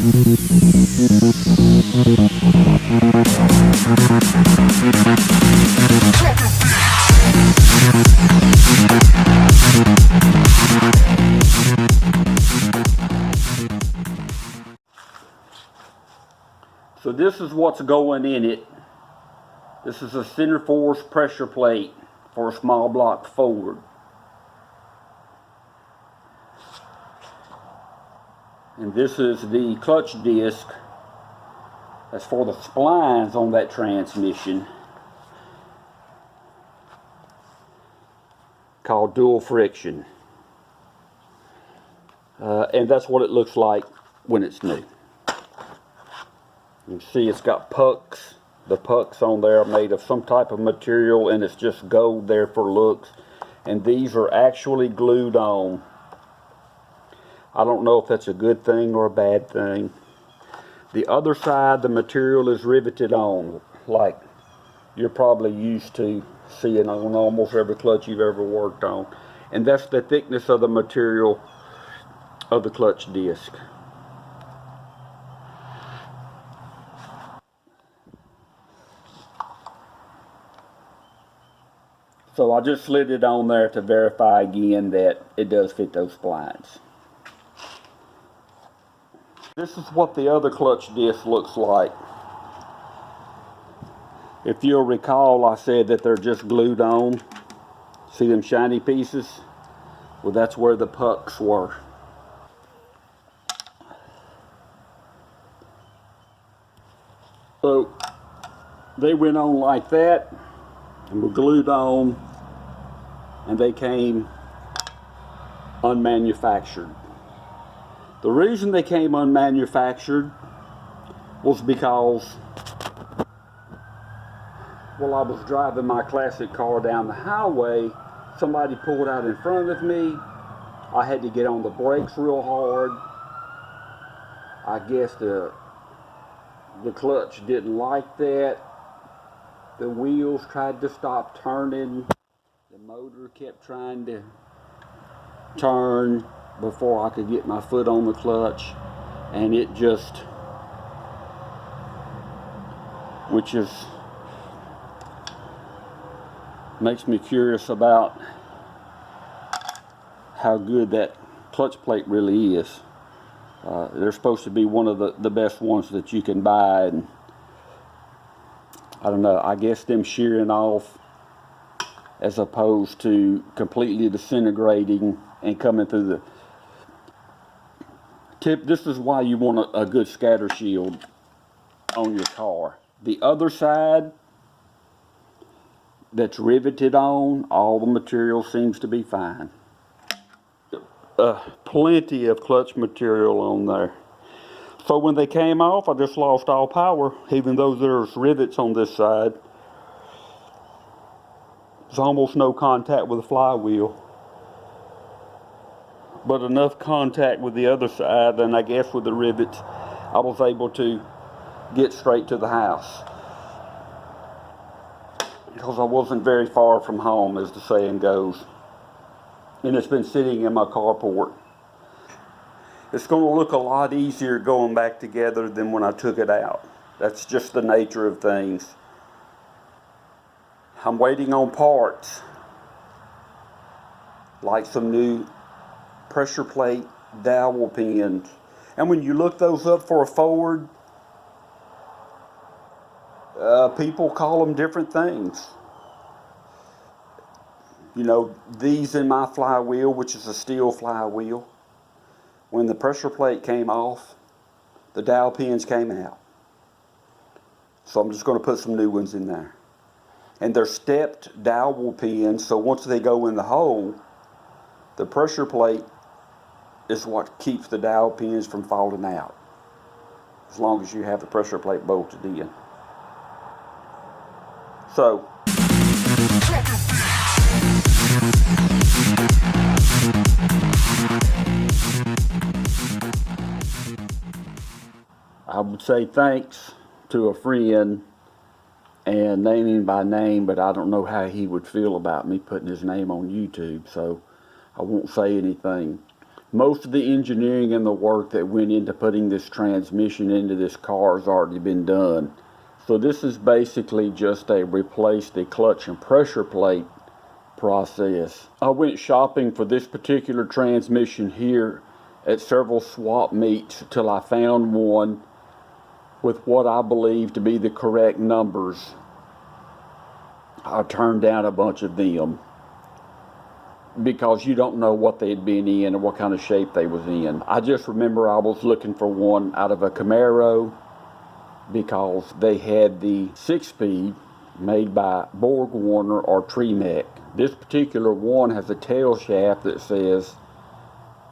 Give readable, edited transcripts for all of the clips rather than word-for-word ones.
So this is what's going in it. This is a center force pressure plate for a small block Ford. And this is the clutch disc. That's for the splines on that transmission, called dual friction. And that's what it looks like when it's new. You can see it's got pucks. The pucks on there are made of some type of material, and it's just gold there for looks. And these are actually glued on. I don't know if that's a good thing or a bad thing. The other side, the material is riveted on, like you're probably used to seeing on almost every clutch you've ever worked on. And that's the thickness of the material of the clutch disc. So I just slid it on there to verify again that it does fit those splines. This is what the other clutch disc looks like. If you'll recall, I said that they're just glued on. See them shiny pieces? Well, that's where the pucks were. So they went on like that and were glued on, and they came unmanufactured. The reason they came unmanufactured was because, while I was driving my classic car down the highway, somebody pulled out in front of me. I had to get on the brakes real hard. I guess the clutch didn't like that. The wheels tried to stop turning. The motor kept trying to turn before I could get my foot on the clutch, and it just, which is, makes me curious about how good that clutch plate really is. They're supposed to be one of the best ones that you can buy, and I don't know, I guess them shearing off as opposed to completely disintegrating and coming through the tip. This is why you want a good scatter shield on your car. The other side that's riveted on, all the material seems to be fine. Plenty of clutch material on there. So when they came off, I just lost all power, even though there's rivets on this side. There's almost no contact with the flywheel, but enough contact with the other side, and I guess with the rivets, I was able to get straight to the house, because I wasn't very far from home, as the saying goes. And it's been sitting in my carport. It's going to look a lot easier going back together than when I took it out. That's just the nature of things. I'm waiting on parts, like some new pressure plate dowel pins. And when you look those up for a Ford, people call them different things. You know, these in my flywheel, which is a steel flywheel, when the pressure plate came off, the dowel pins came out. So I'm just going to put some new ones in there. And they're stepped dowel pins, so once they go in the hole, the pressure plate is what keeps the dowel pins from falling out, as long as you have the pressure plate bolted in. So I would say thanks to a friend, and name him by name, but I don't know how he would feel about me putting his name on YouTube, so I won't say anything. Most of the engineering and the work that went into putting this transmission into this car has already been done. So this is basically just a replace the clutch and pressure plate process. I went shopping for this particular transmission here at several swap meets till I found one with what I believe to be the correct numbers. I turned down a bunch of them because you don't know what they'd been in or what kind of shape they was in. I just remember I was looking for one out of a Camaro because they had the 6-speed made by Borg Warner or Tremec. This particular one has a tail shaft that says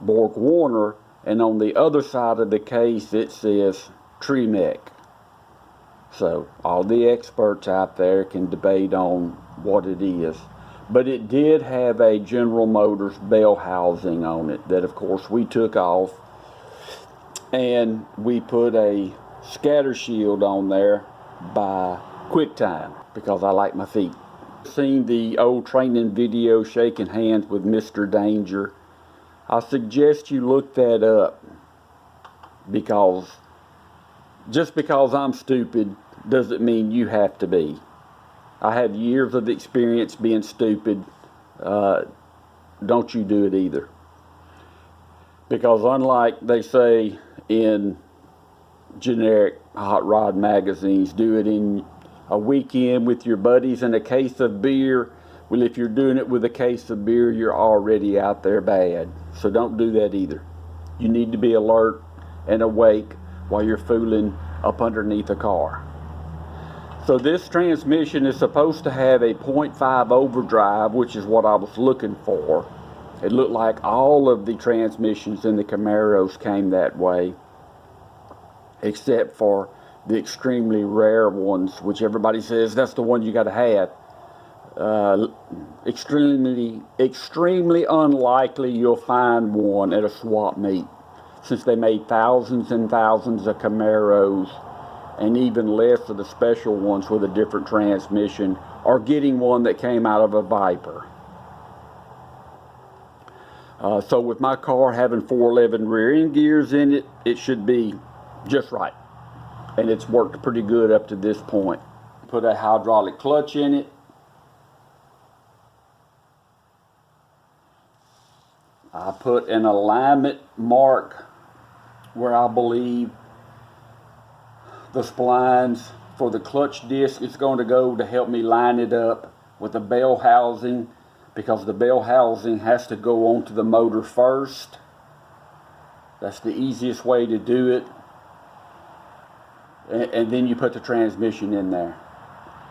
Borg Warner, and on the other side of the case it says Tremec. So all the experts out there can debate on what it is. But it did have a General Motors bell housing on it that of course we took off, and we put a scatter shield on there by QuickTime because I like my feet. Seen the old training video shaking hands with Mr. Danger. I suggest you look that up, because just because I'm stupid doesn't mean you have to be. I have years of experience being stupid. Don't you do it either. Because unlike they say in generic hot rod magazines, do it in a weekend with your buddies and a case of beer. Well, if you're doing it with a case of beer, you're already out there bad. So don't do that either. You need to be alert and awake while you're fooling up underneath a car. So this transmission is supposed to have a 0.5 overdrive, which is what I was looking for. It looked like all of the transmissions in the Camaros came that way, except for the extremely rare ones, which everybody says that's the one you got to have. Extremely unlikely you'll find one at a swap meet, since they made thousands and thousands of Camaros, and even less of the special ones with a different transmission, or getting one that came out of a Viper. So with my car having 411 rear end gears in it, it should be just right. And it's worked pretty good up to this point. Put a hydraulic clutch in it. I put an alignment mark where I believe the splines for the clutch disc is going to go to help me line it up with the bell housing, because the bell housing has to go onto the motor first. That's the easiest way to do it. And then you put the transmission in there.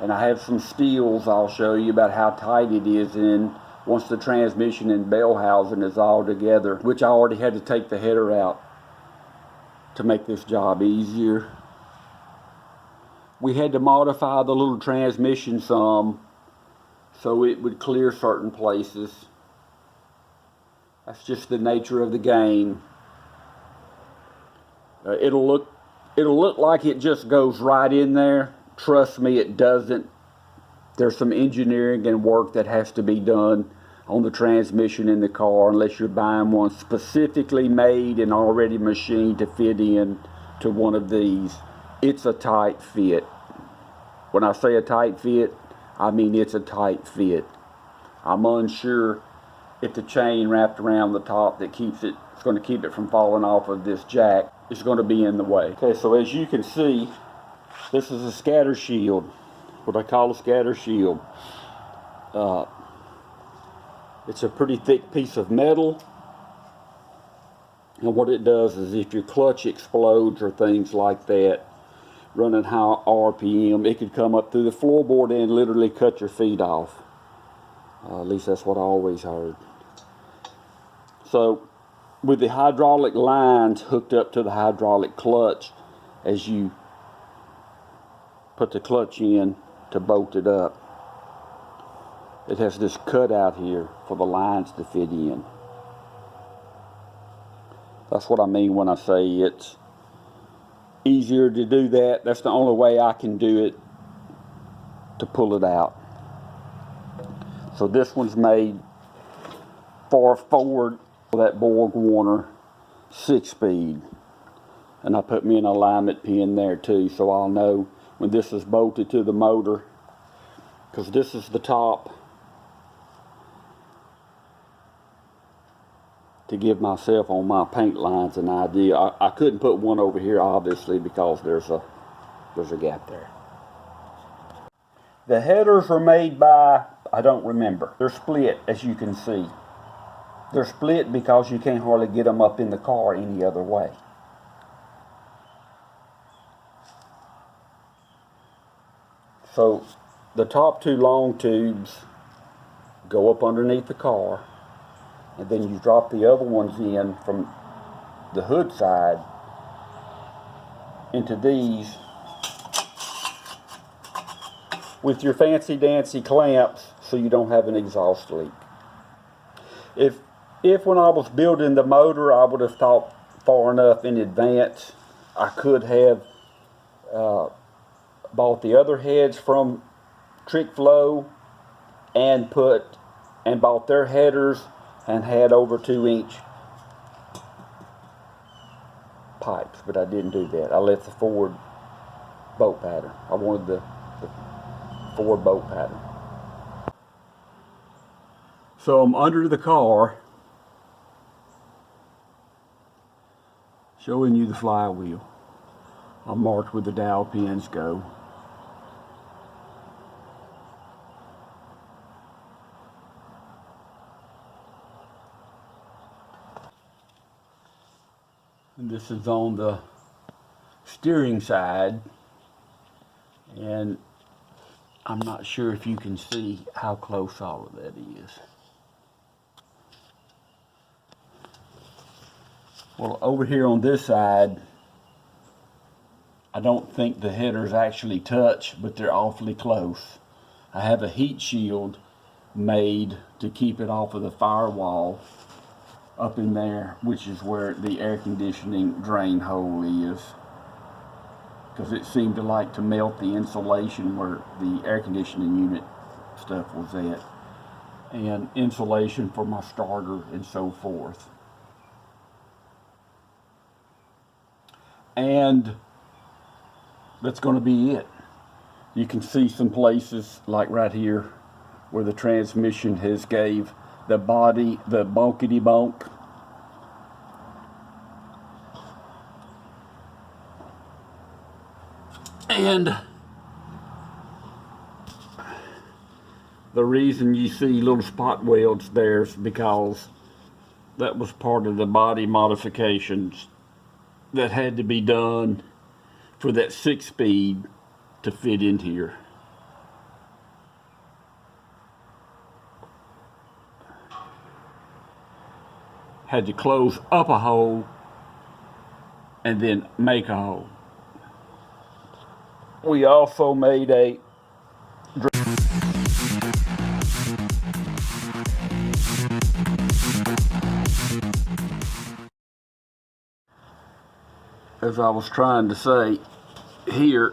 And I have some steels I'll show you about how tight it is in once the transmission and bell housing is all together, which I already had to take the header out to make this job easier. We had to modify the little transmission some so it would clear certain places. That's just the nature of the game. It'll look like it just goes right in there. Trust me, it doesn't. There's some engineering and work that has to be done on the transmission in the car, unless you're buying one specifically made and already machined to fit in to one of these. It's a tight fit. When I say a tight fit, I mean it's a tight fit. I'm unsure if the chain wrapped around the top that keeps it, it's going to keep it from falling off of this jack, is going to be in the way. Okay, so as you can see, this is a scatter shield, what I call a scatter shield. It's a pretty thick piece of metal, and what it does is if your clutch explodes or things like that, running high RPM, it could come up through the floorboard and literally cut your feet off. At least that's what I always heard. So with the hydraulic lines hooked up to the hydraulic clutch, as you put the clutch in to bolt it up, it has this cutout here for the lines to fit in. That's what I mean when I say it's easier to do that. That's the only way I can do it to pull it out. So this one's made far forward That Borg Warner 6-speed. And I put me an alignment pin there too, so I'll know when this is bolted to the motor, because this is the top, to give myself on my paint lines an idea. I couldn't put one over here obviously because there's a gap there. The headers are made by, I don't remember. They're split, as you can see. They're split because you can't hardly get them up in the car any other way. So the top two long tubes go up underneath the car, and then you drop the other ones in from the hood side into these with your fancy dancy clamps so you don't have an exhaust leak. If when I was building the motor I would have thought far enough in advance, I could have bought the other heads from Trick Flow and bought their headers and had over 2-inch pipes, but I didn't do that. I left the Ford bolt pattern. I wanted the Ford bolt pattern. So I'm under the car showing you the flywheel. I'm marked where the dowel pins go. And this is on the steering side, and I'm not sure if you can see how close all of that is. Well, over here on this side, I don't think the headers actually touch, but they're awfully close. I have a heat shield made to keep it off of the firewall up in there, which is where the air conditioning drain hole is, because it seemed to like to melt the insulation where the air conditioning unit stuff was at, and insulation for my starter and so forth. And that's going to be it. You can see some places like right here where the transmission has gave the body the bonkety bonk. And the reason you see little spot welds there is because that was part of the body modifications that had to be done for that 6-speed to fit in here. Had to close up a hole and then make a hole. We also made a as I was trying to say, here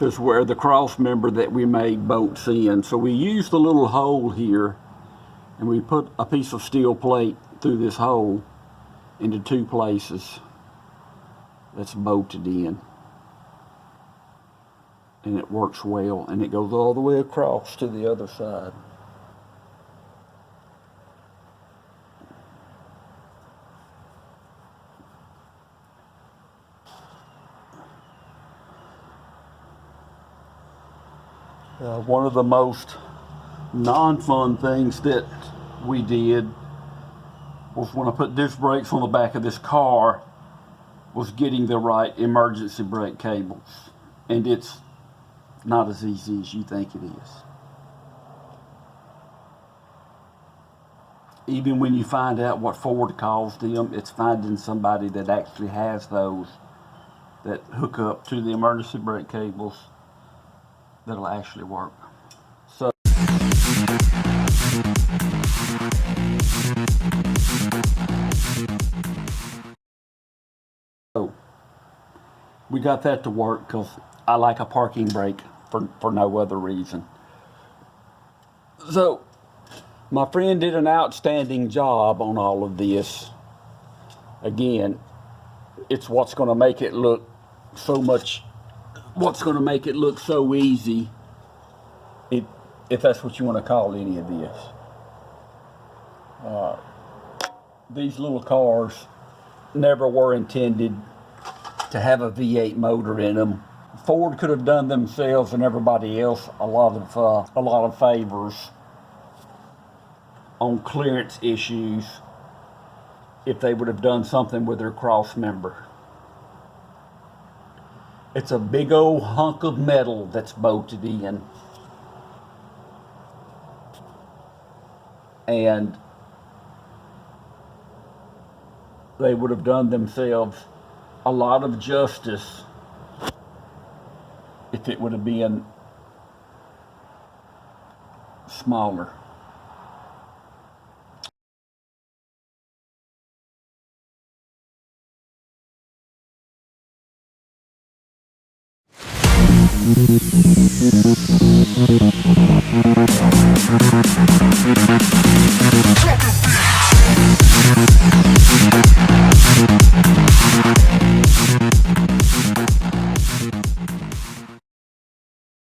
is where the cross member that we made bolts in. So we used the little hole here, and we put a piece of steel plate through this hole into 2 places that's bolted in. And it works well, and it goes all the way across to the other side. One of the most non-fun things that we did was when I put disc brakes on the back of this car was getting the right emergency brake cables. And it's not as easy as you think it is. Even when you find out what Ford calls them, it's finding somebody that actually has those that hook up to the emergency brake cables that'll actually work. So we got that to work because I like a parking brake for no other reason. So My friend did an outstanding job on all of this. Again, it's what's going to make it look so much, what's going to make it look so easy, if that's what you want to call any of this. These little cars never were intended to have a V8 motor in them. Ford could have done themselves and everybody else a lot of favors on clearance issues if they would have done something with their cross member. It's a big old hunk of metal that's bolted in, and they would have done themselves a lot of justice if it would have been smaller.